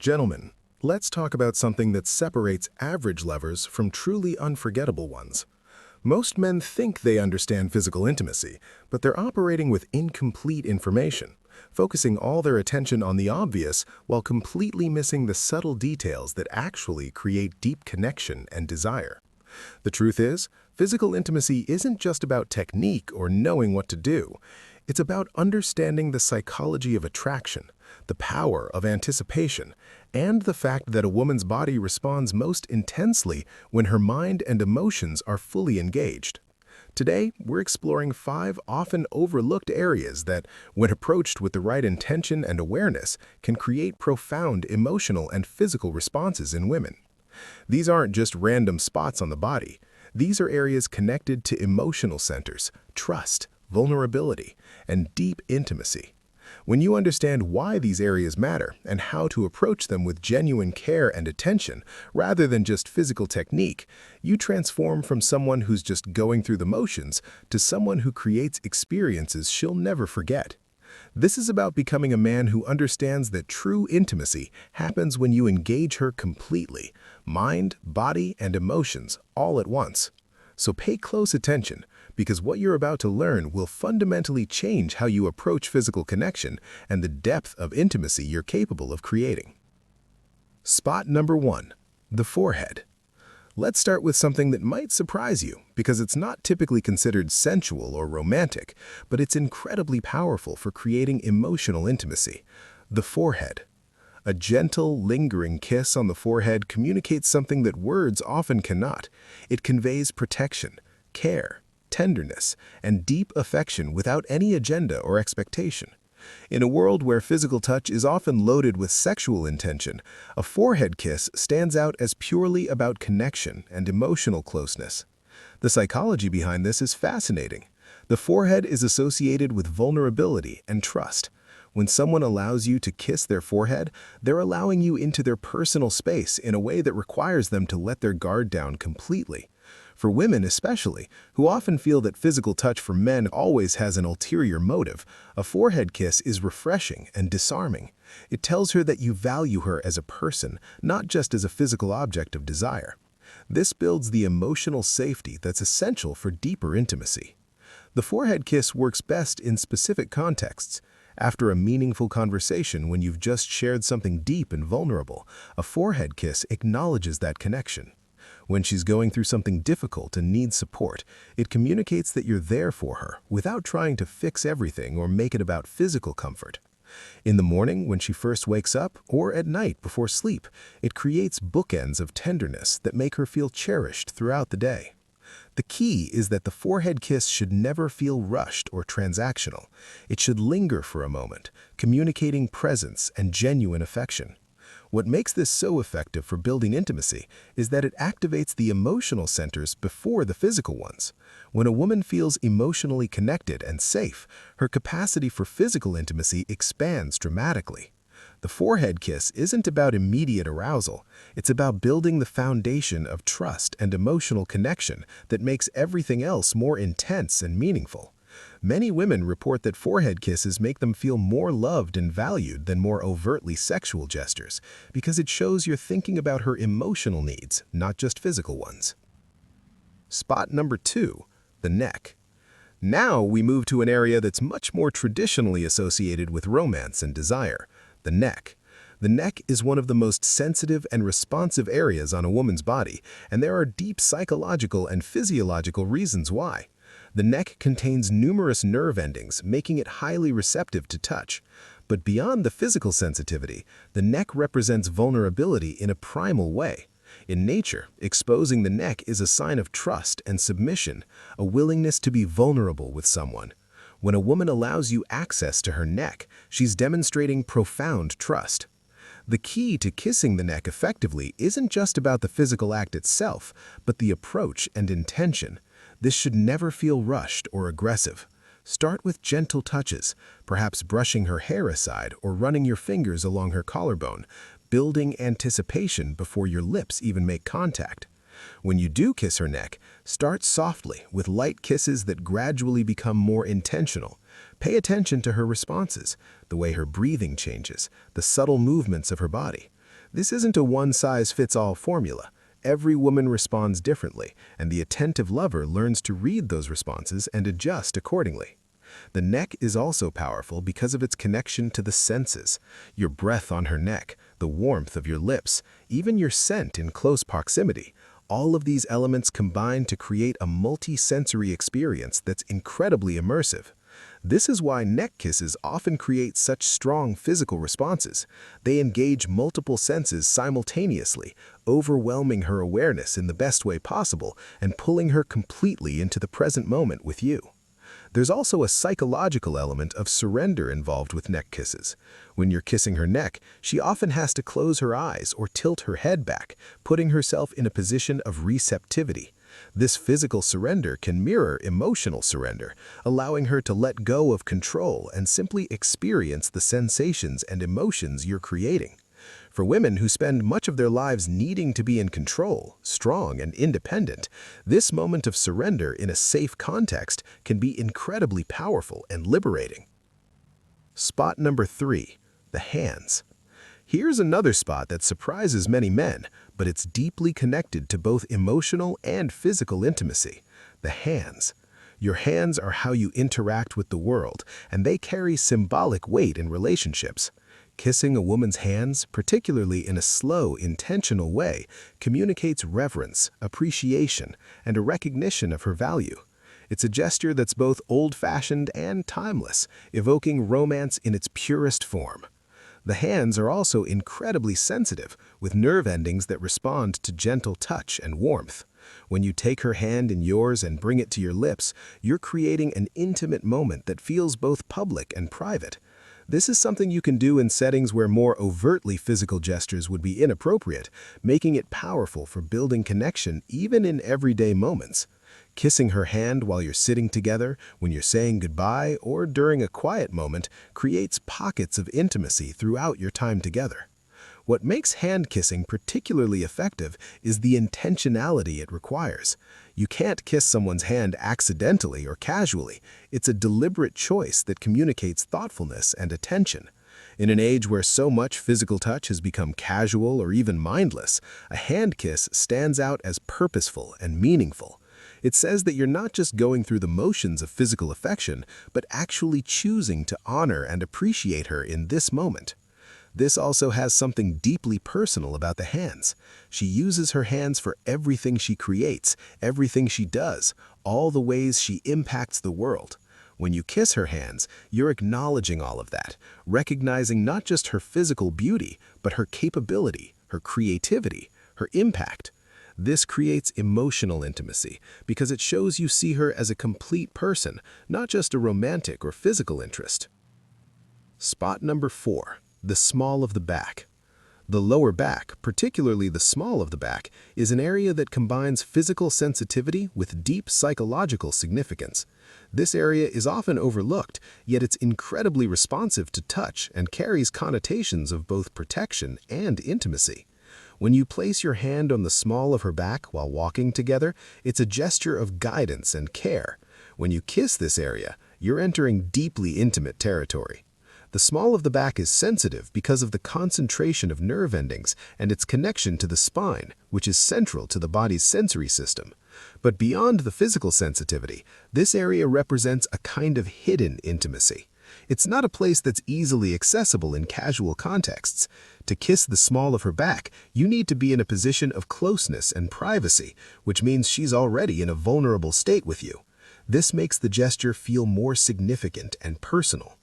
Gentlemen, let's talk about something that separates average lovers from truly unforgettable ones. Most men think they understand physical intimacy, but they're operating with incomplete information, focusing all their attention on the obvious while completely missing the subtle details that actually create deep connection and desire. The truth is, physical intimacy isn't just about technique or knowing what to do. It's about understanding the psychology of attraction, the power of anticipation, and the fact that a woman's body responds most intensely when her mind and emotions are fully engaged. Today, we're exploring 5 often overlooked areas that, when approached with the right intention and awareness, can create profound emotional and physical responses in women. These aren't just random spots on the body. These are areas connected to emotional centers, trust, vulnerability, and deep intimacy. When you understand why these areas matter and how to approach them with genuine care and attention rather than just physical technique, you transform from someone who's just going through the motions to someone who creates experiences she'll never forget. This is about becoming a man who understands that true intimacy happens when you engage her completely, mind, body, and emotions all at once. So pay close attention, because what you're about to learn will fundamentally change how you approach physical connection and the depth of intimacy you're capable of creating. Spot number 1. The forehead. Let's start with something that might surprise you, because it's not typically considered sensual or romantic, but it's incredibly powerful for creating emotional intimacy. The forehead. A gentle, lingering kiss on the forehead communicates something that words often cannot. It conveys protection, care, tenderness, and deep affection without any agenda or expectation. In a world where physical touch is often loaded with sexual intention, a forehead kiss stands out as purely about connection and emotional closeness. The psychology behind this is fascinating. The forehead is associated with vulnerability and trust. When someone allows you to kiss their forehead, they're allowing you into their personal space in a way that requires them to let their guard down completely. For women especially, who often feel that physical touch for men always has an ulterior motive, a forehead kiss is refreshing and disarming. It tells her that you value her as a person, not just as a physical object of desire. This builds the emotional safety that's essential for deeper intimacy. The forehead kiss works best in specific contexts. After a meaningful conversation, when you've just shared something deep and vulnerable, a forehead kiss acknowledges that connection. When she's going through something difficult and needs support, it communicates that you're there for her without trying to fix everything or make it about physical comfort. In the morning, when she first wakes up, or at night before sleep, it creates bookends of tenderness that make her feel cherished throughout the day. The key is that the forehead kiss should never feel rushed or transactional. It should linger for a moment, communicating presence and genuine affection. What makes this so effective for building intimacy is that it activates the emotional centers before the physical ones. When a woman feels emotionally connected and safe, her capacity for physical intimacy expands dramatically. The forehead kiss isn't about immediate arousal. It's about building the foundation of trust and emotional connection that makes everything else more intense and meaningful. Many women report that forehead kisses make them feel more loved and valued than more overtly sexual gestures, because it shows you're thinking about her emotional needs, not just physical ones. Spot number 2, the neck. Now we move to an area that's much more traditionally associated with romance and desire, the neck. The neck is one of the most sensitive and responsive areas on a woman's body, and there are deep psychological and physiological reasons why. The neck contains numerous nerve endings, making it highly receptive to touch. But beyond the physical sensitivity, the neck represents vulnerability in a primal way. In nature, exposing the neck is a sign of trust and submission, a willingness to be vulnerable with someone. When a woman allows you access to her neck, she's demonstrating profound trust. The key to kissing the neck effectively isn't just about the physical act itself, but the approach and intention. This should never feel rushed or aggressive. Start with gentle touches, perhaps brushing her hair aside or running your fingers along her collarbone, building anticipation before your lips even make contact. When you do kiss her neck, start softly with light kisses that gradually become more intentional. Pay attention to her responses, the way her breathing changes, the subtle movements of her body. This isn't a one-size-fits-all formula. Every woman responds differently, and the attentive lover learns to read those responses and adjust accordingly. The neck is also powerful because of its connection to the senses. Your breath on her neck, the warmth of your lips, even your scent in close proximity. All of these elements combine to create a multi-sensory experience that's incredibly immersive. This is why neck kisses often create such strong physical responses. They engage multiple senses simultaneously, overwhelming her awareness in the best way possible and pulling her completely into the present moment with you. There's also a psychological element of surrender involved with neck kisses. When you're kissing her neck, she often has to close her eyes or tilt her head back, putting herself in a position of receptivity. This physical surrender can mirror emotional surrender, allowing her to let go of control and simply experience the sensations and emotions you're creating. For women who spend much of their lives needing to be in control, strong, and independent, this moment of surrender in a safe context can be incredibly powerful and liberating. Spot number 3, the hands. Here's another spot that surprises many men, but it's deeply connected to both emotional and physical intimacy: the hands. Your hands are how you interact with the world, and they carry symbolic weight in relationships. Kissing a woman's hands, particularly in a slow, intentional way, communicates reverence, appreciation, and a recognition of her value. It's a gesture that's both old-fashioned and timeless, evoking romance in its purest form. The hands are also incredibly sensitive, with nerve endings that respond to gentle touch and warmth. When you take her hand in yours and bring it to your lips, you're creating an intimate moment that feels both public and private. This is something you can do in settings where more overtly physical gestures would be inappropriate, making it powerful for building connection even in everyday moments. Kissing her hand while you're sitting together, when you're saying goodbye, or during a quiet moment creates pockets of intimacy throughout your time together. What makes hand kissing particularly effective is the intentionality it requires. You can't kiss someone's hand accidentally or casually. It's a deliberate choice that communicates thoughtfulness and attention. In an age where so much physical touch has become casual or even mindless, a hand kiss stands out as purposeful and meaningful. It says that you're not just going through the motions of physical affection, but actually choosing to honor and appreciate her in this moment. This also has something deeply personal about the hands. She uses her hands for everything she creates, everything she does, all the ways she impacts the world. When you kiss her hands, you're acknowledging all of that, recognizing not just her physical beauty, but her capability, her creativity, her impact. This creates emotional intimacy because it shows you see her as a complete person, not just a romantic or physical interest. Spot number 4. The small of the back. The lower back, particularly the small of the back, is an area that combines physical sensitivity with deep psychological significance. This area is often overlooked, yet it's incredibly responsive to touch and carries connotations of both protection and intimacy. When you place your hand on the small of her back while walking together, it's a gesture of guidance and care. When you kiss this area, you're entering deeply intimate territory. The small of the back is sensitive because of the concentration of nerve endings and its connection to the spine, which is central to the body's sensory system. But beyond the physical sensitivity, this area represents a kind of hidden intimacy. It's not a place that's easily accessible in casual contexts. To kiss the small of her back, you need to be in a position of closeness and privacy, which means she's already in a vulnerable state with you. This makes the gesture feel more significant and personal.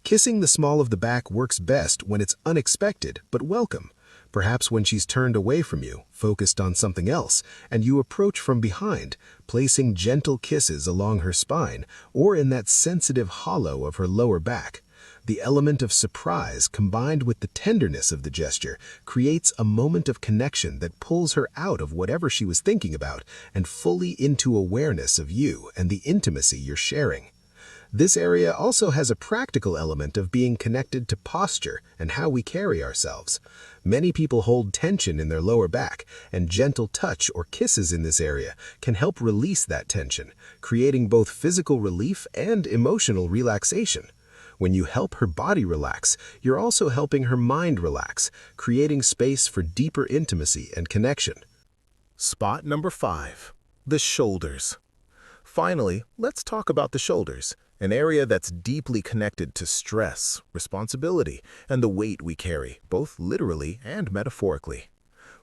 Kissing the small of the back works best when it's unexpected but welcome, perhaps when she's turned away from you, focused on something else, and you approach from behind, placing gentle kisses along her spine or in that sensitive hollow of her lower back. The element of surprise combined with the tenderness of the gesture creates a moment of connection that pulls her out of whatever she was thinking about and fully into awareness of you and the intimacy you're sharing. This area also has a practical element of being connected to posture and how we carry ourselves. Many people hold tension in their lower back, and gentle touch or kisses in this area can help release that tension, creating both physical relief and emotional relaxation. When you help her body relax, you're also helping her mind relax, creating space for deeper intimacy and connection. Spot number 5. The shoulders. Finally, let's talk about the shoulders, an area that's deeply connected to stress, responsibility, and the weight we carry, both literally and metaphorically.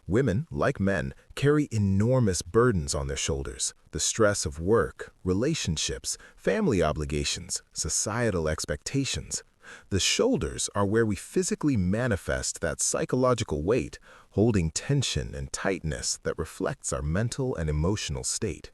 Women, like men, carry enormous burdens on their shoulders. The stress of work, relationships, family obligations, societal expectations. The shoulders are where we physically manifest that psychological weight, holding tension and tightness that reflects our mental and emotional state.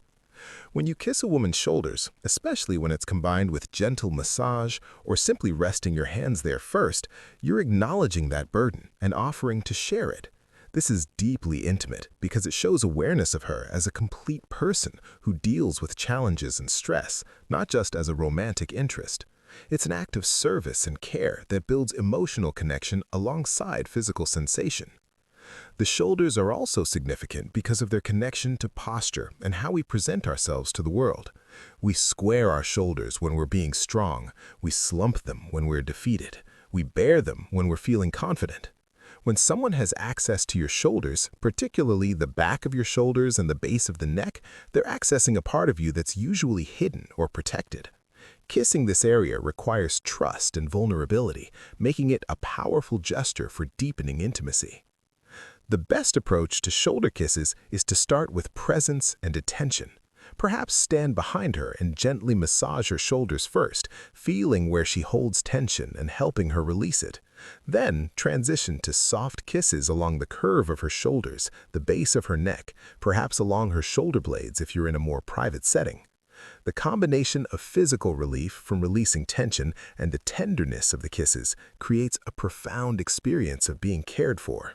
When you kiss a woman's shoulders, especially when it's combined with gentle massage or simply resting your hands there first, you're acknowledging that burden and offering to share it. This is deeply intimate because it shows awareness of her as a complete person who deals with challenges and stress, not just as a romantic interest. It's an act of service and care that builds emotional connection alongside physical sensation. The shoulders are also significant because of their connection to posture and how we present ourselves to the world. We square our shoulders when we're being strong, we slump them when we're defeated, we bare them when we're feeling confident. When someone has access to your shoulders, particularly the back of your shoulders and the base of the neck, they're accessing a part of you that's usually hidden or protected. Kissing this area requires trust and vulnerability, making it a powerful gesture for deepening intimacy. The best approach to shoulder kisses is to start with presence and attention. Perhaps stand behind her and gently massage her shoulders first, feeling where she holds tension and helping her release it. Then transition to soft kisses along the curve of her shoulders, the base of her neck, perhaps along her shoulder blades if you're in a more private setting. The combination of physical relief from releasing tension and the tenderness of the kisses creates a profound experience of being cared for.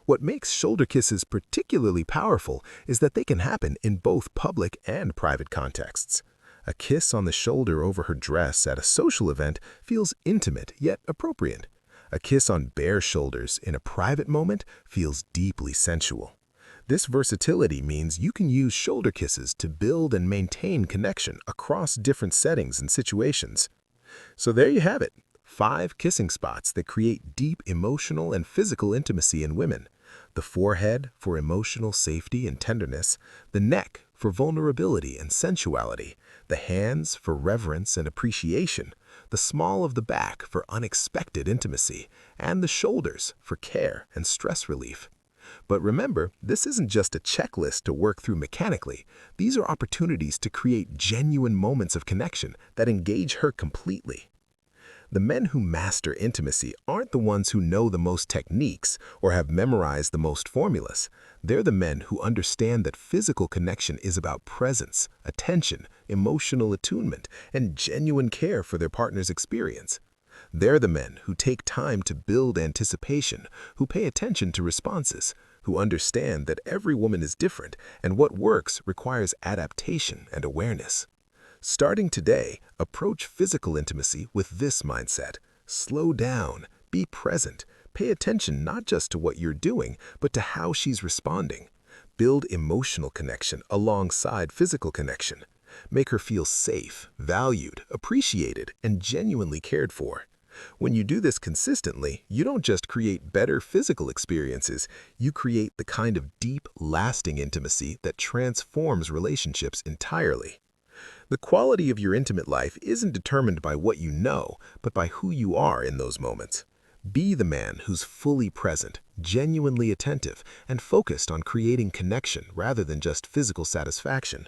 What makes shoulder kisses particularly powerful is that they can happen in both public and private contexts. A kiss on the shoulder over her dress at a social event feels intimate yet appropriate. A kiss on bare shoulders in a private moment feels deeply sensual. This versatility means you can use shoulder kisses to build and maintain connection across different settings and situations. So there you have it, 5 kissing spots that create deep emotional and physical intimacy in women. The forehead for emotional safety and tenderness, the neck for vulnerability and sensuality, the hands for reverence and appreciation, the small of the back for unexpected intimacy, and the shoulders for care and stress relief. But remember, this isn't just a checklist to work through mechanically. These are opportunities to create genuine moments of connection that engage her completely. The men who master intimacy aren't the ones who know the most techniques or have memorized the most formulas. They're the men who understand that physical connection is about presence, attention, emotional attunement, and genuine care for their partner's experience. They're the men who take time to build anticipation, who pay attention to responses, who understand that every woman is different and what works requires adaptation and awareness. Starting today, approach physical intimacy with this mindset. Slow down, be present, pay attention not just to what you're doing, but to how she's responding. Build emotional connection alongside physical connection. Make her feel safe, valued, appreciated, and genuinely cared for. When you do this consistently, you don't just create better physical experiences, you create the kind of deep, lasting intimacy that transforms relationships entirely. The quality of your intimate life isn't determined by what you know, but by who you are in those moments. Be the man who's fully present, genuinely attentive, and focused on creating connection rather than just physical satisfaction.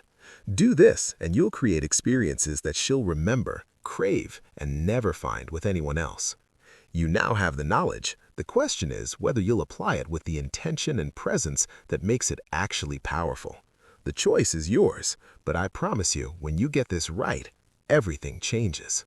Do this, and you'll create experiences that she'll remember, crave, and never find with anyone else. You now have the knowledge. The question is whether you'll apply it with the intention and presence that makes it actually powerful. The choice is yours, but I promise you, when you get this right, everything changes.